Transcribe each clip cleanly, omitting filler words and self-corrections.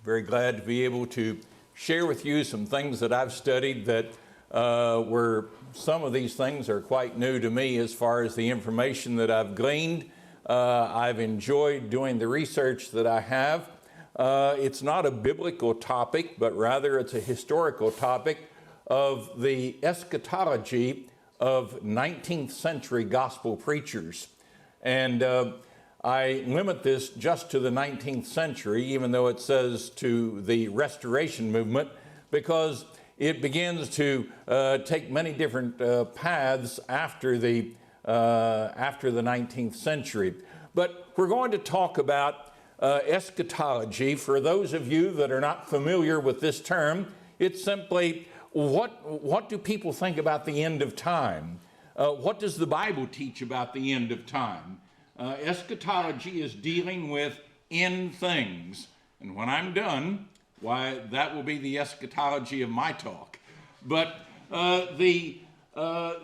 Very glad to be able to share with you some things that I've studied that were some of these things are quite new to me as far as the information that I've gleaned. I've enjoyed doing the research that I have. It's not a biblical topic, but rather it's a historical topic of the eschatology of 19th century gospel preachers. And I limit this just to the 19th century, even though it says to the Restoration movement, because it begins to take many different paths after the 19th century. But we're going to talk about eschatology. For those of you that are not familiar with this term, it's simply what do people think about the end of time? What does the Bible teach about the end of time? Eschatology is dealing with end things. And when I'm done, why, that will be the eschatology of my talk. But the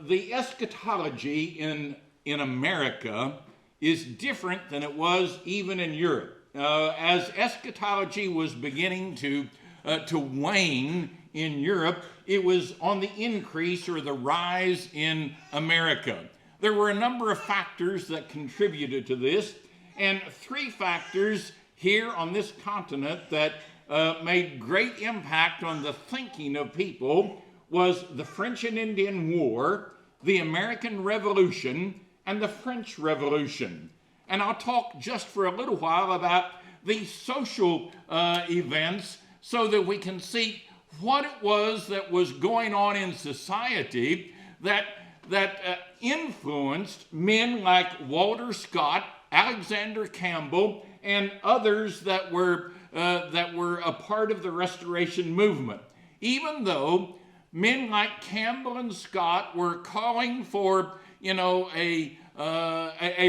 eschatology in America is different than it was even in Europe. As eschatology was beginning to wane in Europe, it was on the increase or the rise in America. There were a number of factors that contributed to this, and three factors here on this continent that made great impact on the thinking of people was the French and Indian War, the American Revolution, and the French Revolution. And I'll talk just for a little while about these social events so that we can see what it was that was going on in society that influenced men like Walter Scott, Alexander Campbell, and others that were a part of the Restoration movement. Even though men like Campbell and Scott were calling for, a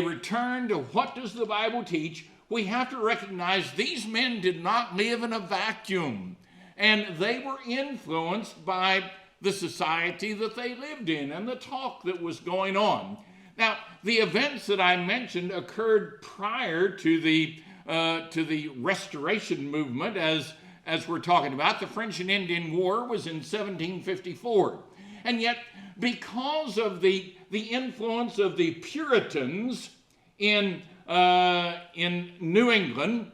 return to what does the Bible teach, we have to recognize these men did not live in a vacuum, and they were influenced by the society that they lived in and the talk that was going on. Now, the events that I mentioned occurred prior to the Restoration movement, as we're talking about. The French and Indian War was in 1754. And yet, because of the influence of the Puritans in New England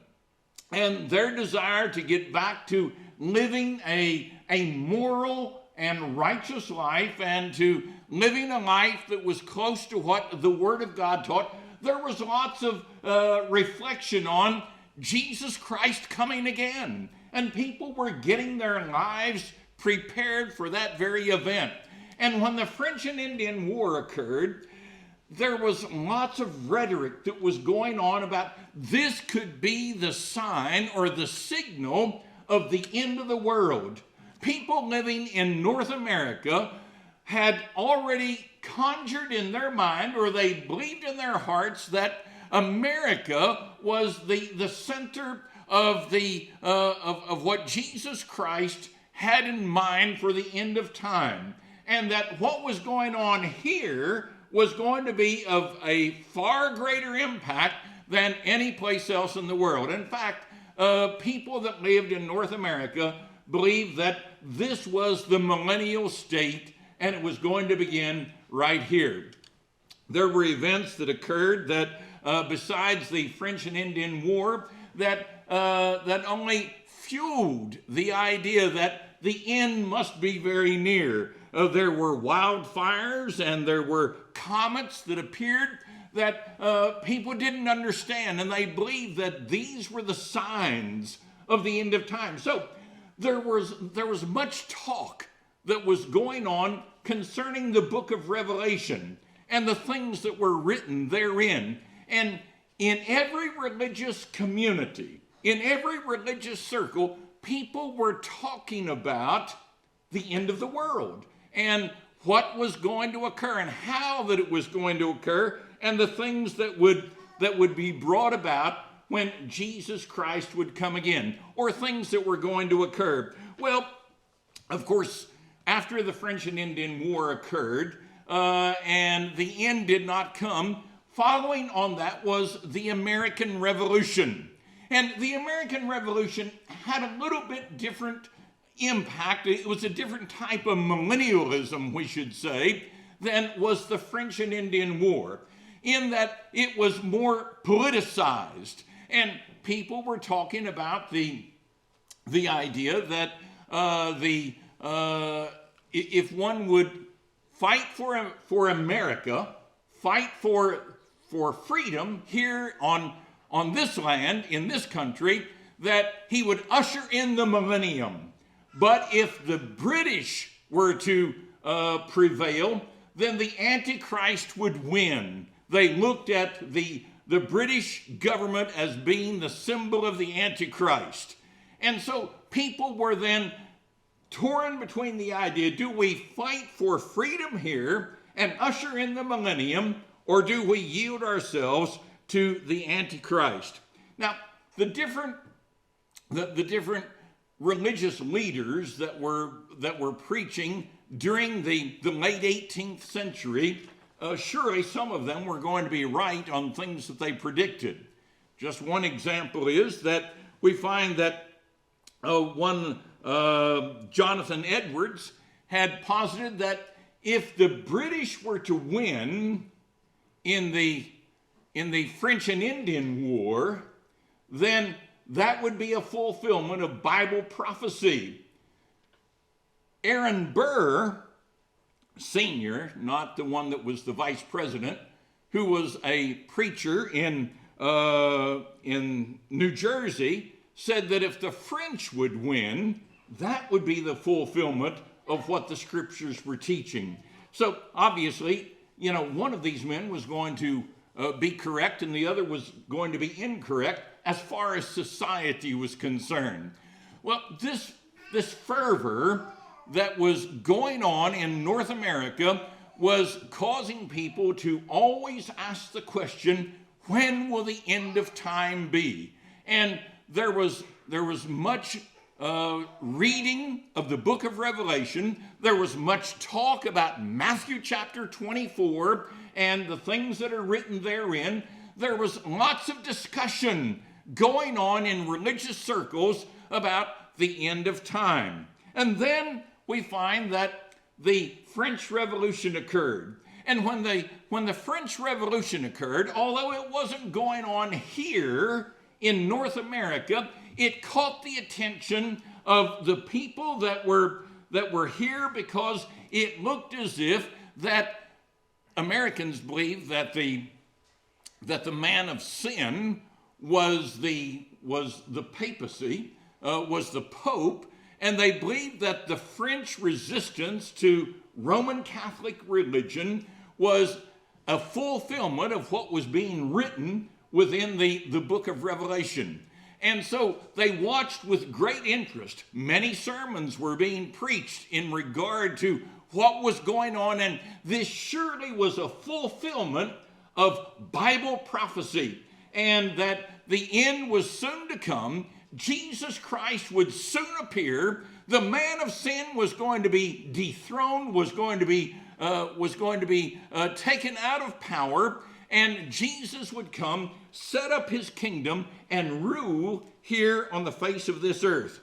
and their desire to get back to living a moral and righteous life and to living a life that was close to what the Word of God taught, there was lots of reflection on Jesus Christ coming again. And people were getting their lives prepared for that very event. And when the French and Indian War occurred, there was lots of rhetoric that was going on about this could be the sign or the signal of the end of the world. People living in North America had already conjured in their mind, or they believed in their hearts, that America was the center of what Jesus Christ had in mind for the end of time, and that what was going on here was going to be of a far greater impact than any place else in the world. In fact, people that lived in North America believed that this was the millennial state and it was going to begin right here. There were events that occurred that, besides the French and Indian War, that only fueled the idea that the end must be very near. There were wildfires and there were comets that appeared that people didn't understand, and they believed that these were the signs of the end of time. So there was much talk that was going on concerning the book of Revelation and the things that were written therein. And in every religious community, in every religious circle, people were talking about the end of the world and what was going to occur and how that it was going to occur and the things that would be brought about when Jesus Christ would come again, or things that were going to occur. Well, of course, after the French and Indian War occurred, and the end did not come, following on that was the American Revolution. And the American Revolution had a little bit different impact. It was a different type of millennialism, we should say, than was the French and Indian War, in that it was more politicized. And people were talking about the idea that if one would fight for America, fight for freedom here on this land, in this country, that he would usher in the millennium. But if the British were to prevail, then the Antichrist would win. They looked at the British government as being the symbol of the Antichrist. And so people were then torn between the idea, do we fight for freedom here and usher in the millennium, or do we yield ourselves to the Antichrist? Now, the different religious leaders that were preaching during the late 18th century, surely some of them were going to be right on things that they predicted. Just one example is that we find that Jonathan Edwards had posited that if the British were to win in the French and Indian War, then that would be a fulfillment of Bible prophecy. Aaron Burr, Sr., not the one that was the vice president, who was a preacher in New Jersey, said that if the French would win, that would be the fulfillment of what the scriptures were teaching. So obviously, one of these men was going to be correct and the other was going to be incorrect as far as society was concerned. Well, this fervor that was going on in North America was causing people to always ask the question, when will the end of time be? And there was much reading of the book of Revelation. There was much talk about Matthew chapter 24 and the things that are written therein. There was lots of discussion going on in religious circles about the end of time. And then we find that the French Revolution occurred. And when the French Revolution occurred, although it wasn't going on here in North America, it caught the attention of the people that were here, because it looked as if that Americans believed that the man of sin was the papacy, was the Pope, and they believed that the French resistance to Roman Catholic religion was a fulfillment of what was being written within the book of Revelation. And so they watched with great interest. Many sermons were being preached in regard to what was going on, and this surely was a fulfillment of Bible prophecy, and that the end was soon to come. Jesus Christ would soon appear. The man of sin was going to be dethroned, was going to be taken out of power, and Jesus would come, set up his kingdom, and rule here on the face of this earth.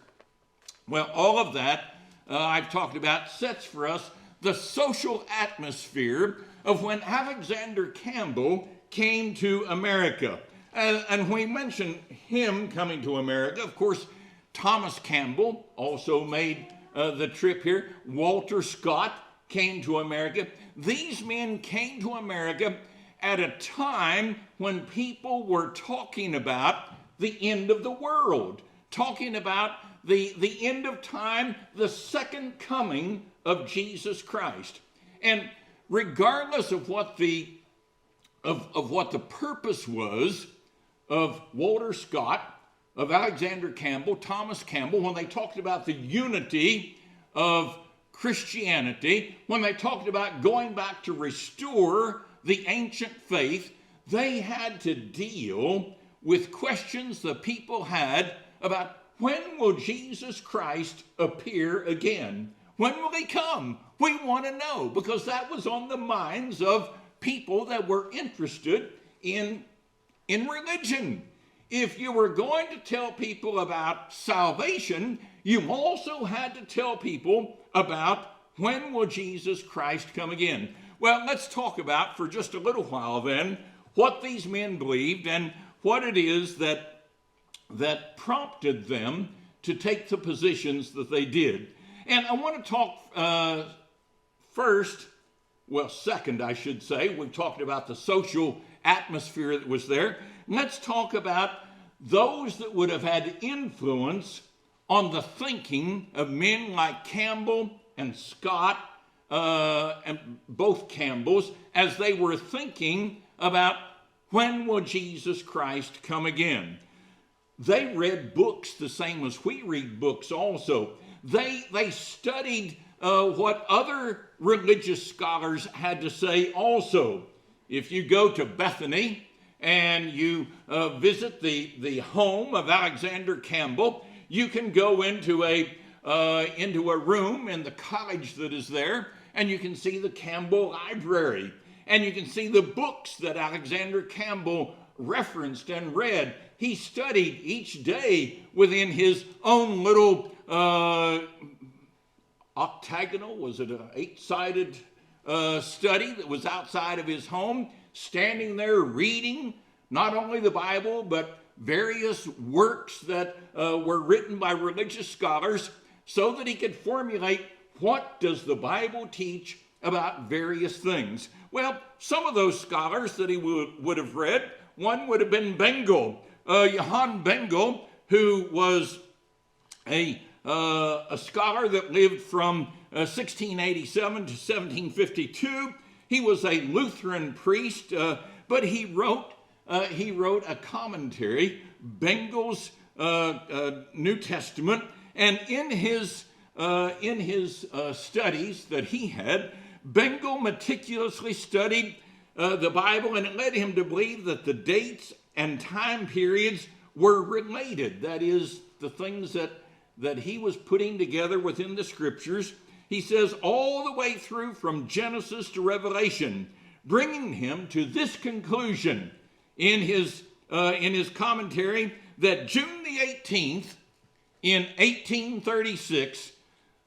Well, all of that I've talked about sets for us the social atmosphere of when Alexander Campbell came to America. And we mentioned him coming to America. Of course, Thomas Campbell also made the trip here. Walter Scott came to America. These men came to America at a time when people were talking about the end of the world, talking about the end of time, the second coming of Jesus Christ. And regardless of what the purpose was of Walter Scott, of Alexander Campbell, Thomas Campbell, when they talked about the unity of Christianity, when they talked about going back to restore the ancient faith, they had to deal with questions the people had about, when will Jesus Christ appear again? When will he come? We want to know, because that was on the minds of people that were interested in religion, if you were going to tell people about salvation, you also had to tell people about when will Jesus Christ come again. Well, let's talk about for just a little while then what these men believed and what it is that prompted them to take the positions that they did. And I want to talk second, I should say. We've talked about the social atmosphere that was there. Let's talk about those that would have had influence on the thinking of men like Campbell and Scott, and both Campbells, as they were thinking about when will Jesus Christ come again. They read books the same as we read books also. They studied what other religious scholars had to say also. If you go to Bethany and you visit the home of Alexander Campbell, you can go into a room in the college that is there, and you can see the Campbell Library, and you can see the books that Alexander Campbell referenced and read. He studied each day within his own little octagonal, was it an 8-sided study that was outside of his home, standing there reading not only the Bible, but various works that were written by religious scholars so that he could formulate what does the Bible teach about various things. Well, some of those scholars that he would have read, one would have been Bengel, Johann Bengel, who was a scholar that lived from 1687 to 1752. He was a Lutheran priest, but he wrote a commentary, Bengel's New Testament, and in his studies that he had, Bengel meticulously studied the Bible, and it led him to believe that the dates and time periods were related. That is, the things that he was putting together within the scriptures. He says all the way through from Genesis to Revelation, bringing him to this conclusion in his commentary that June the 18th in 1836,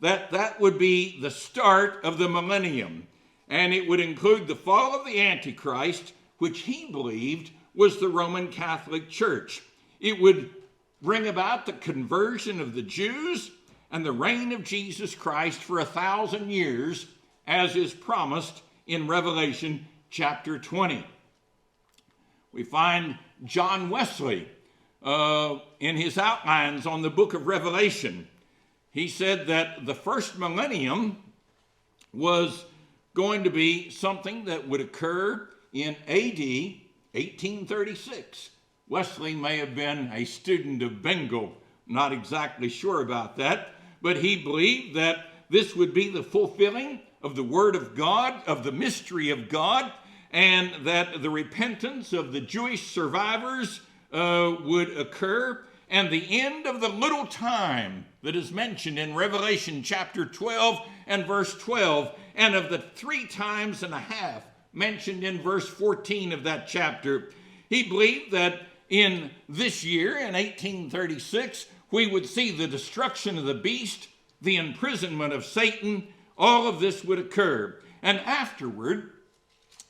that would be the start of the millennium, and it would include the fall of the Antichrist, which he believed was the Roman Catholic Church. It would bring about the conversion of the Jews and the reign of Jesus Christ for 1,000 years, as is promised in Revelation chapter 20. We find John Wesley in his outlines on the book of Revelation. He said that the first millennium was going to be something that would occur in AD 1836. Wesley may have been a student of Bengel, not exactly sure about that, but he believed that this would be the fulfilling of the Word of God, of the mystery of God, and that the repentance of the Jewish survivors would occur, and the end of the little time that is mentioned in Revelation chapter 12 and verse 12, and of the 3 times and a half mentioned in verse 14 of that chapter. He believed that in this year, in 1836, we would see the destruction of the beast, the imprisonment of Satan. All of this would occur. And afterward,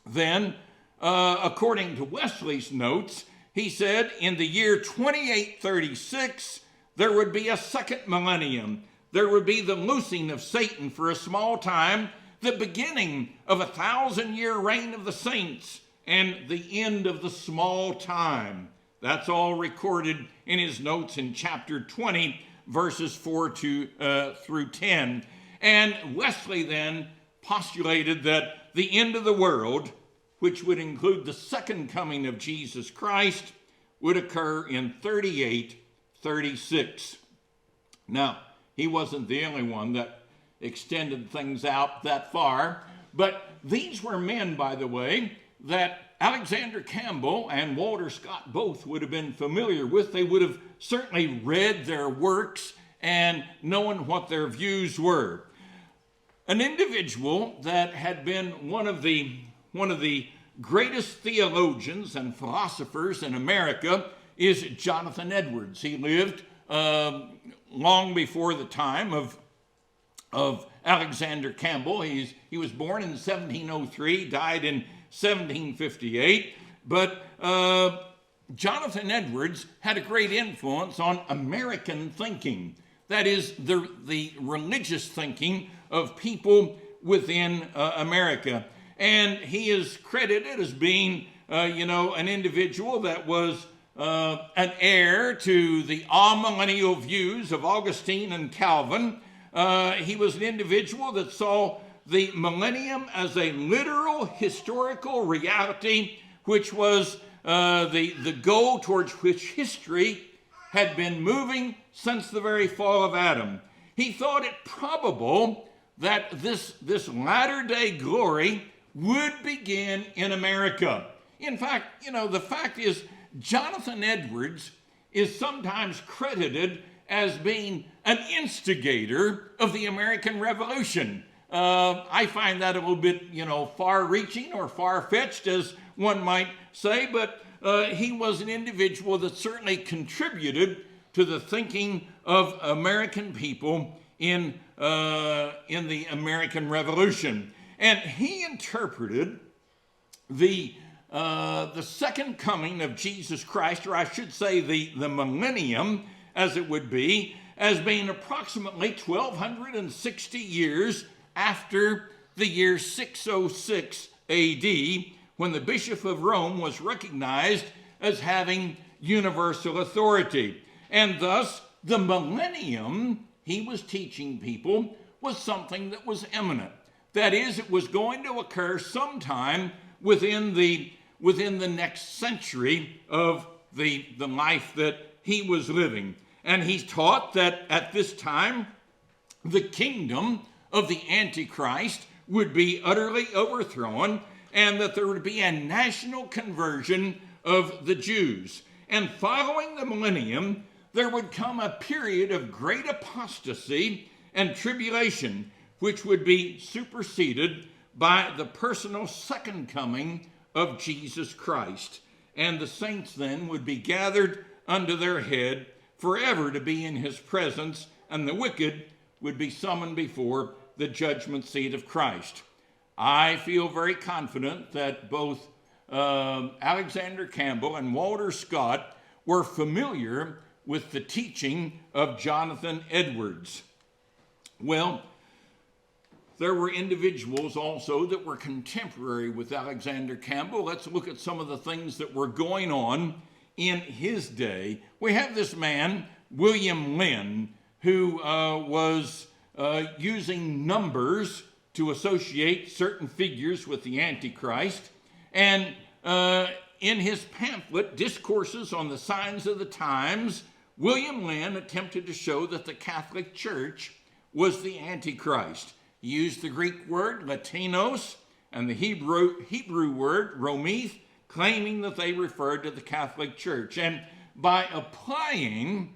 then, according to Wesley's notes, he said in the year 2836, there would be a second millennium. There would be the loosing of Satan for a small time, the beginning of 1,000-year reign of the saints, and the end of the small time. That's all recorded in his notes in chapter 20, verses 4 through 10. And Wesley then postulated that the end of the world, which would include the second coming of Jesus Christ, would occur in 3836. Now, he wasn't the only one that extended things out that far, but these were men, by the way, that Alexander Campbell and Walter Scott both would have been familiar with. They would have certainly read their works and known what their views were. An individual that had been one of the greatest theologians and philosophers in America is Jonathan Edwards. He lived long before the time of Alexander Campbell. He was born in 1703, died in 1758, but Jonathan Edwards had a great influence on American thinking. That is, the religious thinking of people within America. And he is credited as being, an individual that was an heir to the amillennial views of Augustine and Calvin. He was an individual that saw the millennium as a literal historical reality, which was the goal towards which history had been moving since the very fall of Adam. He thought it probable that this latter-day glory would begin in America. In fact, the fact is, Jonathan Edwards is sometimes credited as being an instigator of the American Revolution. I find that a little bit, far-reaching or far-fetched, as one might say, but he was an individual that certainly contributed to the thinking of American people in the American Revolution. And he interpreted the second coming of Jesus Christ, or I should say the millennium, as it would be, as being approximately 1,260 years after the year 606 A.D., when the Bishop of Rome was recognized as having universal authority. And thus, the millennium, he was teaching people, was something that was imminent. That is, it was going to occur sometime within the next century of the life that he was living. And he taught that at this time, the kingdom of the Antichrist would be utterly overthrown, and that there would be a national conversion of the Jews. And following the millennium, there would come a period of great apostasy and tribulation, which would be superseded by the personal second coming of Jesus Christ. And the saints then would be gathered under their head forever to be in his presence, and the wicked would be summoned before the judgment seat of Christ. I feel very confident that both Alexander Campbell and Walter Scott were familiar with the teaching of Jonathan Edwards. Well, there were individuals also that were contemporary with Alexander Campbell. Let's look at some of the things that were going on in his day. We have this man, William Lynn, who was using numbers to associate certain figures with the Antichrist. And in his pamphlet, Discourses on the Signs of the Times, William Lynn attempted to show that the Catholic Church was the Antichrist. He used the Greek word Latinos and the Hebrew word Romith, claiming that they referred to the Catholic Church. And by applying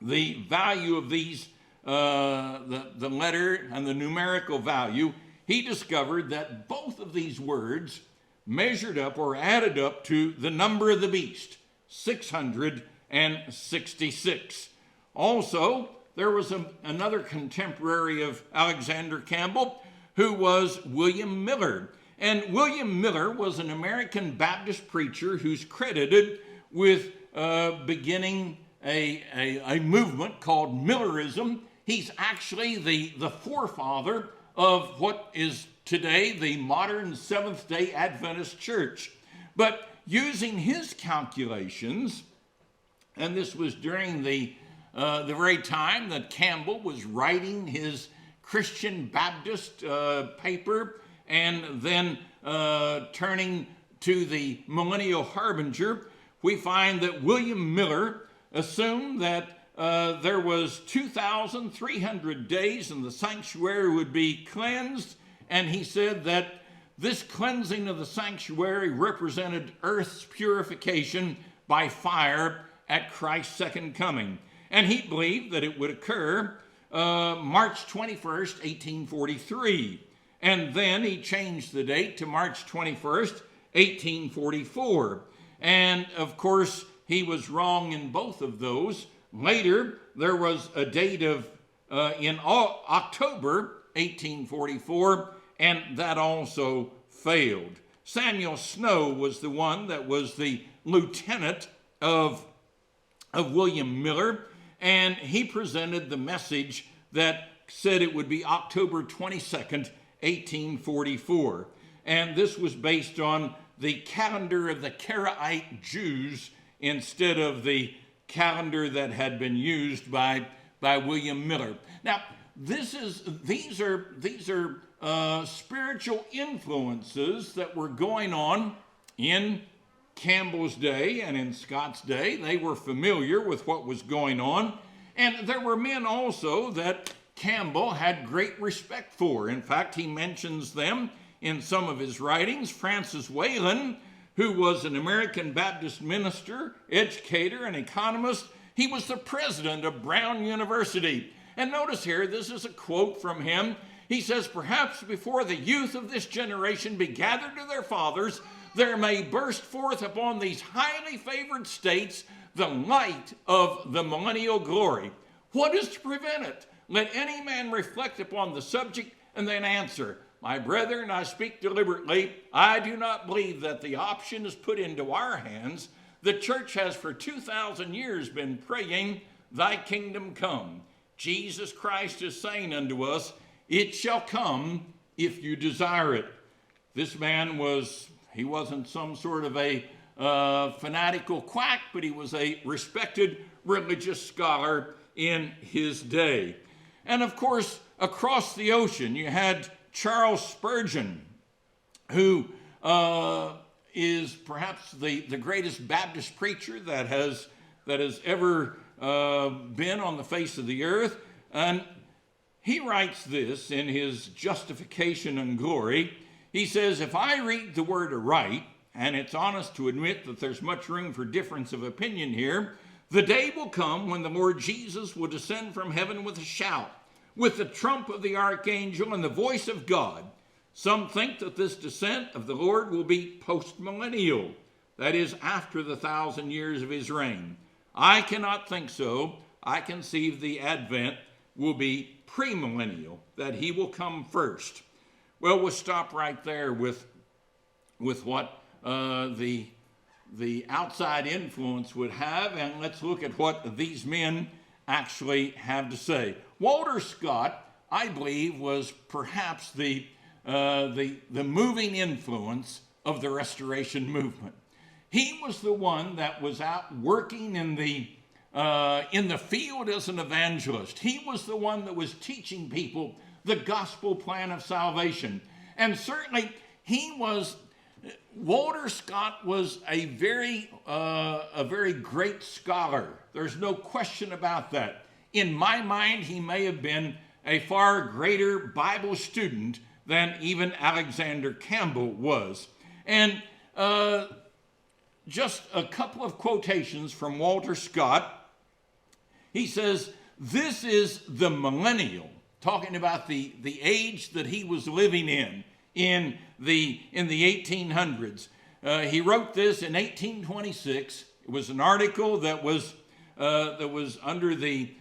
the value of these, the letter and the numerical value, he discovered that both of these words measured up or added up to the number of the beast, 666. Also, there was another contemporary of Alexander Campbell who was William Miller. And William Miller was an American Baptist preacher who's credited with beginning a movement called Millerism. He's actually the forefather of what is today the modern Seventh-day Adventist Church. But using his calculations, and this was during the very time that Campbell was writing his Christian Baptist paper and then turning to the Millennial Harbinger, we find that William Miller assumed that there was 2,300 days and the sanctuary would be cleansed, and he said that this cleansing of the sanctuary represented earth's purification by fire at Christ's second coming. And he believed that it would occur March 21st, 1843. And then he changed the date to March 21st, 1844. And of course, wrong in both of those. Later, there was a date of in October 1844, and that also failed. Samuel Snow was the one that was the lieutenant of William Miller, and he presented the message that said it would be October 22nd, 1844. And this was based on the calendar of the Karaite Jews instead of the calendar that had been used by William Miller. Now, these are spiritual influences that were going on in Campbell's day and in Scott's day. They were familiar with what was going on. And there were men also that Campbell had great respect for. In fact, he mentions them in some of his writings. Francis Whalen, who was an American Baptist minister, educator, and economist, he was the president of Brown University. And notice here, this is a quote from him. He says, "Perhaps before the youth of this generation be gathered to their fathers, there may burst forth upon these highly favored states the light of the millennial glory. What is to prevent it? Let any man reflect upon the subject and then answer. My brethren, I speak deliberately. I do not believe that the option is put into our hands. The church has for 2,000 years been praying, thy kingdom come. Jesus Christ is saying unto us, it shall come if you desire it." This man he wasn't some sort of a fanatical quack, but he was a respected religious scholar in his day. And of course, across the ocean, you had Charles Spurgeon, who is perhaps the greatest Baptist preacher that has ever been on the face of the earth. And he writes this in his Justification and Glory. He says, "If I read the word aright, and it's honest to admit that there's much room for difference of opinion here, the day will come when the Lord Jesus will descend from heaven with a shout, with the trump of the archangel and the voice of God. Some think that this descent of the Lord will be post-millennial, that is, after the 1,000 years of his reign. I cannot think so. I conceive the advent will be premillennial, that he will come first." Well, we'll stop right there with what the outside influence would have, and let's look at what these men actually have to say. Walter Scott, I believe, was perhaps the moving influence of the Restoration movement. He was the one that was out working in the field as an evangelist. He was the one that was teaching people the gospel plan of salvation. And certainly Walter Scott was a very great scholar. There's no question about that. In my mind, he may have been a far greater Bible student than even Alexander Campbell was. And just a couple of quotations from Walter Scott. He says, "This is the millennial," talking about the age that he was living in the 1800s. He wrote this in 1826. It was an article that was under the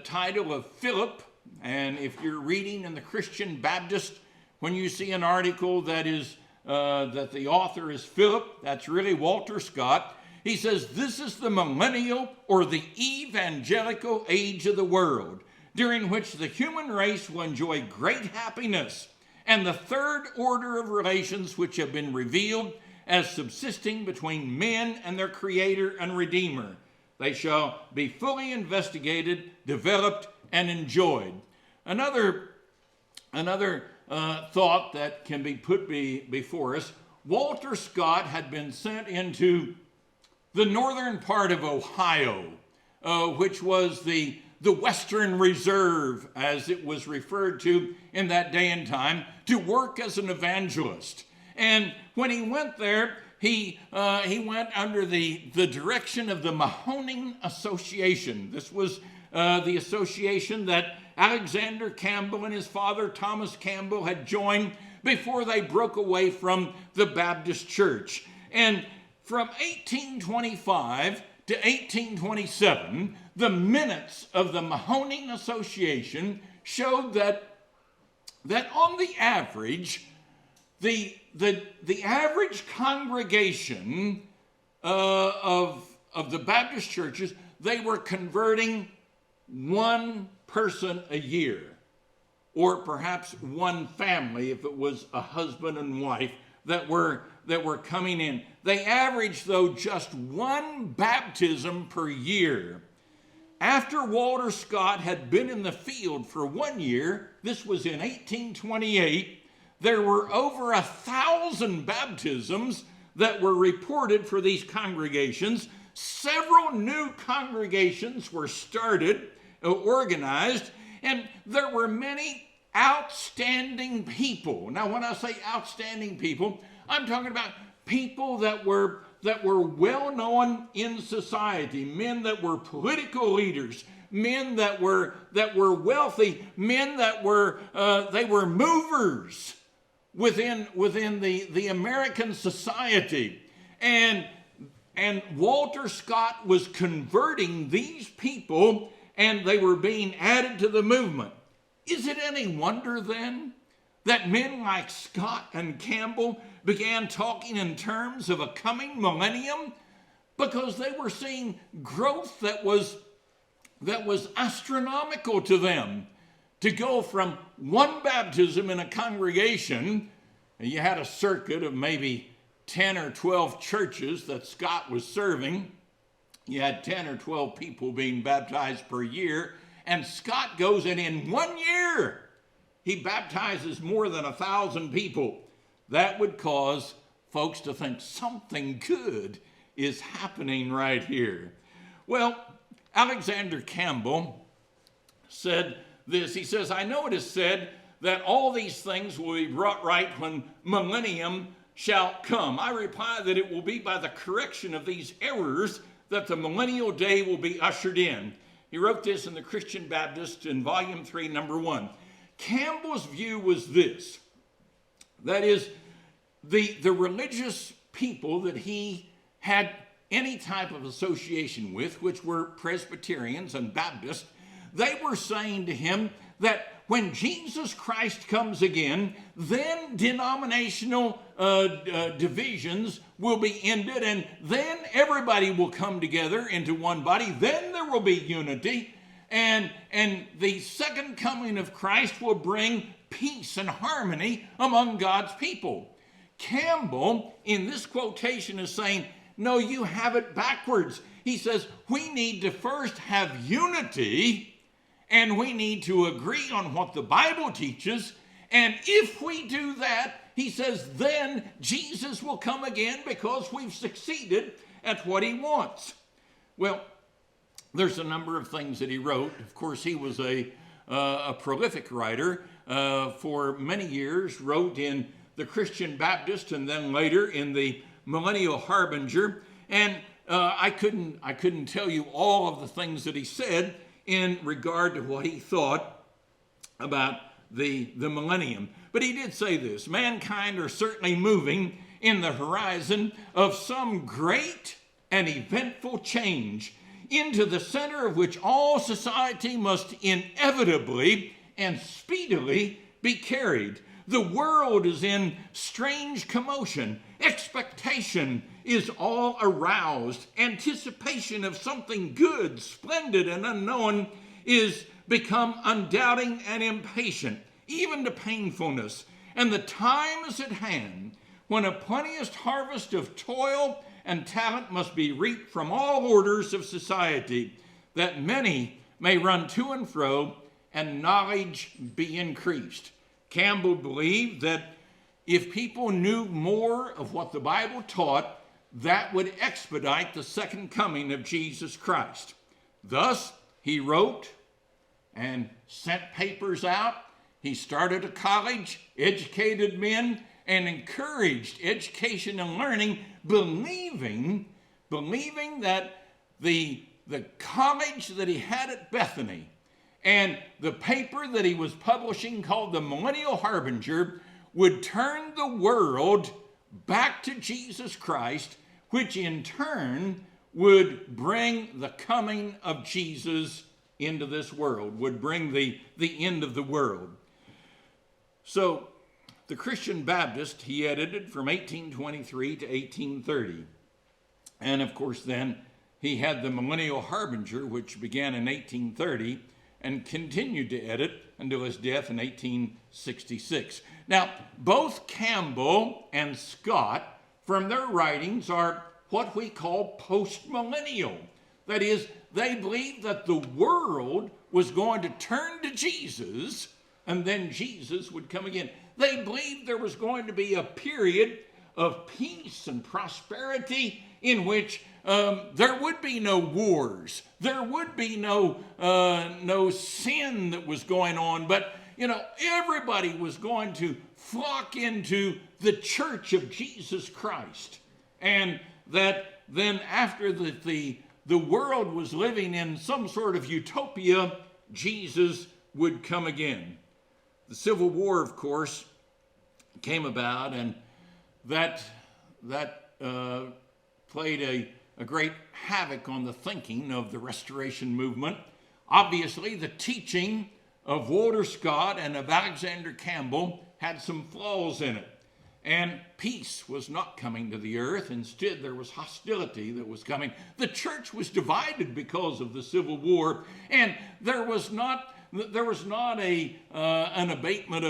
title of Philip. And if you're reading in the Christian Baptist, when you see an article that the author is Philip, that's really Walter Scott. He says, "This is the millennial or the evangelical age of the world, during which the human race will enjoy great happiness, and the third order of relations which have been revealed as subsisting between men and their Creator and Redeemer. They shall be fully investigated, developed, and enjoyed." Another thought that can be put before us, Walter Scott had been sent into the northern part of Ohio, which was the Western Reserve, as it was referred to in that day and time, to work as an evangelist. And when he went there, he went under the direction of the Mahoning Association. This was the association that Alexander Campbell and his father Thomas Campbell had joined before they broke away from the Baptist church. And from 1825 to 1827, the minutes of the Mahoning Association showed that on the average, the average congregation of the Baptist churches, they were converting one person a year, or perhaps one family if it was a husband and wife that were coming in. They averaged, though, just one baptism per year. After Walter Scott had been in the field for 1 year, this was in 1828, there were over 1,000 baptisms that were reported for these congregations. Several new congregations were started, organized, and there were many outstanding people. Now, when I say outstanding people, I'm talking about people that were well known in society, men that were political leaders, men that were wealthy, men that were they were movers within the American society, and Walter Scott was converting these people, and they were being added to the movement. Is it any wonder then that men like Scott and Campbell began talking in terms of a coming millennium? Because they were seeing growth that was astronomical to them. To go from one baptism in a congregation, and you had a circuit of maybe 10 or 12 churches that Scott was serving. You had 10 or 12 people being baptized per year, and Scott goes in 1 year, he baptizes more than 1,000 people. That would cause folks to think something good is happening right here. Well, Alexander Campbell said this. He says, "I know it is said that all these things will be brought right when millennium shall come. I reply that it will be by the correction of these errors that the millennial day will be ushered in." He wrote this in the Christian Baptist in volume 3, number 1. Campbell's view was this. That is, the religious people that he had any type of association with, which were Presbyterians and Baptists, they were saying to him that when Jesus Christ comes again, then denominational divisions will be ended, and then everybody will come together into one body. Then there will be unity, and the second coming of Christ will bring peace and harmony among God's people. Campbell, in this quotation, is saying, no, you have it backwards. He says, we need to first have unity, and we need to agree on what the Bible teaches. And if we do that, he says, then Jesus will come again because we've succeeded at what he wants. Well, there's a number of things that he wrote. Of course, he was a prolific writer. For many years, wrote in the Christian Baptist and then later in the Millennial Harbinger. And I couldn't tell you all of the things that he said in regard to what he thought about the millennium. But he did say this: mankind are certainly moving in the horizon of some great and eventful change, into the center of which all society must inevitably and speedily be carried. The world is in strange commotion. Expectation is all aroused. Anticipation of something good, splendid, and unknown is become undoubting and impatient, even to painfulness. And the time is at hand when a plenteous harvest of toil and talent must be reaped from all orders of society, that many may run to and fro and knowledge be increased. Campbell believed that if people knew more of what the Bible taught, that would expedite the second coming of Jesus Christ. Thus, he wrote and sent papers out. He started a college, educated men, and encouraged education and learning, believing that the college that he had at Bethany and the paper that he was publishing called the Millennial Harbinger would turn the world back to Jesus Christ, which in turn would bring the coming of Jesus into this world, would bring the end of the world. So the Christian Baptist, he edited from 1823 to 1830. And of course then he had the Millennial Harbinger, which began in 1830 and continued to edit until his death in 1866. Now, both Campbell and Scott, from their writings, are what we call post-millennial. That is, they believed that the world was going to turn to Jesus, and then Jesus would come again. They believed there was going to be a period of peace and prosperity in which there would be no wars. There would be no sin that was going on. But, everybody was going to flock into the church of Jesus Christ. And that then after the world was living in some sort of utopia, Jesus would come again. The Civil War, of course, came about, and that played a great havoc on the thinking of the Restoration movement. Obviously, the teaching of Walter Scott and of Alexander Campbell had some flaws in it. And peace was not coming to the earth. Instead, there was hostility that was coming. The church was divided because of the Civil War, and there was not an abatement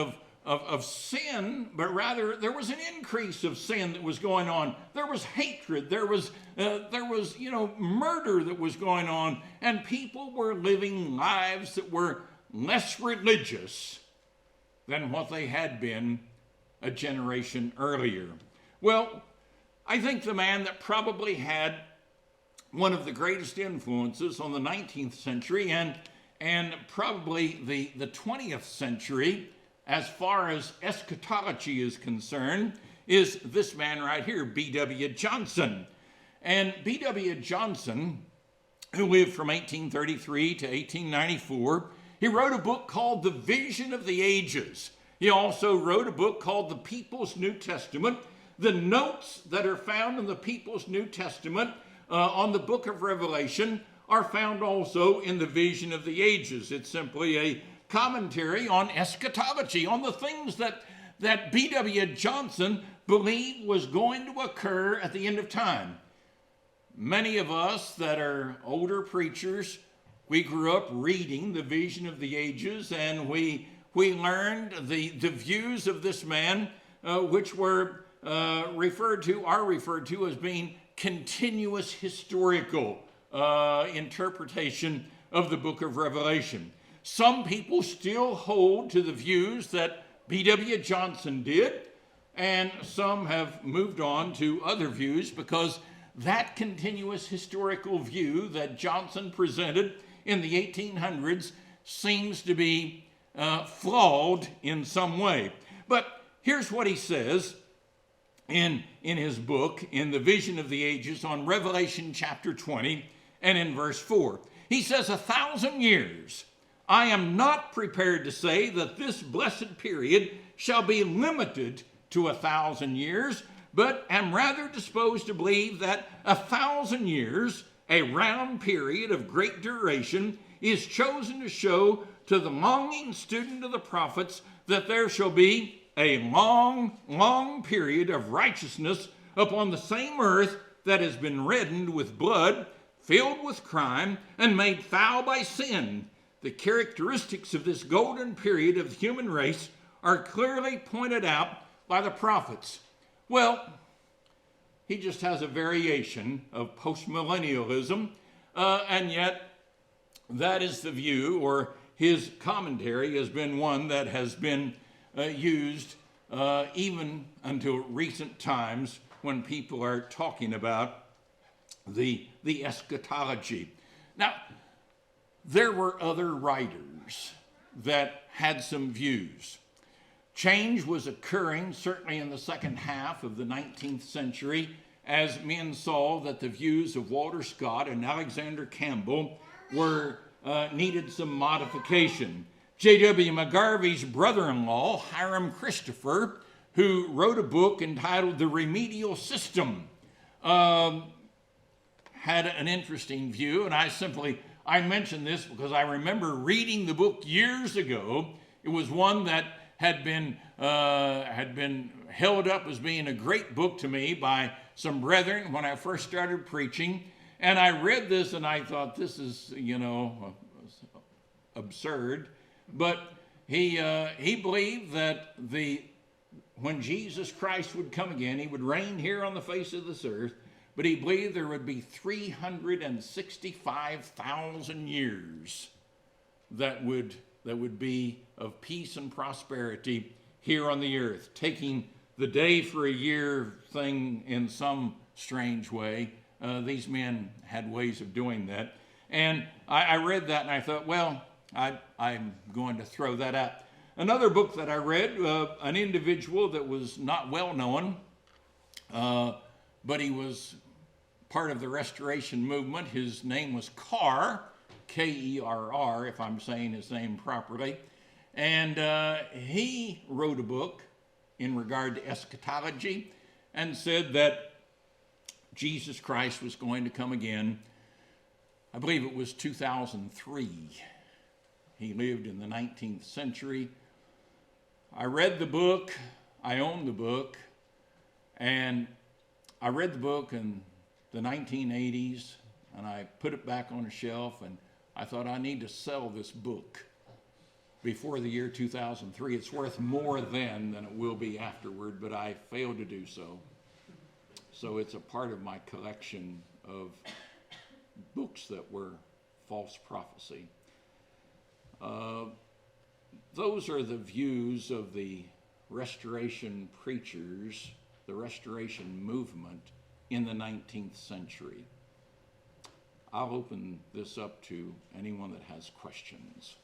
of sin, but rather there was an increase of sin that was going on. There was hatred. There was murder that was going on, and people were living lives that were less religious than what they had been a generation earlier. Well, I think the man that probably had one of the greatest influences on the 19th century and probably the 20th century as far as eschatology is concerned is this man right here, B.W. Johnson. And B.W. Johnson, who lived from 1833 to 1894, he wrote a book called The Vision of the Ages. He also wrote a book called The People's New Testament. The notes that are found in the People's New Testament on the book of Revelation are found also in The Vision of the Ages. It's simply a commentary on eschatology, on the things that B.W. Johnson believed was going to occur at the end of time. Many of us that are older preachers, we grew up reading The Vision of the Ages, and we learned the views of this man, which were referred to as being continuous historical interpretation of the book of Revelation. Some people still hold to the views that B.W. Johnson did, and some have moved on to other views because that continuous historical view that Johnson presented in the 1800s seems to be flawed in some way. But here's what he says in his book, in The Vision of the Ages, on Revelation chapter 20, and in verse 4. He says, 1,000 years. I am not prepared to say that this blessed period shall be limited to 1,000 years, but am rather disposed to believe that 1,000 years, a round period of great duration, is chosen to show to the longing student of the prophets that there shall be a long, long period of righteousness upon the same earth that has been reddened with blood, filled with crime, and made foul by sin. The characteristics of this golden period of the human race are clearly pointed out by the prophets. Well, he just has a variation of postmillennialism, and yet that is the view, or his commentary has been one that has been used even until recent times when people are talking about the eschatology. Now, there were other writers that had some views. Change was occurring certainly in the second half of the 19th century as men saw that the views of Walter Scott and Alexander Campbell were needed some modification. J.W. McGarvey's brother-in-law, Hiram Christopher, who wrote a book entitled The Remedial System, had an interesting view, and I mention this because I remember reading the book years ago. It was one that had been held up as being a great book to me by some brethren when I first started preaching. And I read this and I thought, this is, absurd. But he believed that when Jesus Christ would come again, he would reign here on the face of this earth, but he believed there would be 365,000 years that would be of peace and prosperity here on the earth, taking the day for a year thing in some strange way. These men had ways of doing that. And I read that and I thought, well, I'm going to throw that out. Another book that I read, an individual that was not well known, but he was part of the Restoration movement. His name was Carr, K-E-R-R, if I'm saying his name properly. And he wrote a book in regard to eschatology and said that Jesus Christ was going to come again. I believe it was 2003. He lived in the 19th century. I read the book. I own the book. And I read the book in the 1980s, and I put it back on a shelf, and I thought, I need to sell this book before the year 2003. It's worth more then than it will be afterward, but I failed to do so. So it's a part of my collection of books that were false prophecy. Those are the views of the Restoration preachers, the Restoration movement in the 19th century. I'll open this up to anyone that has questions.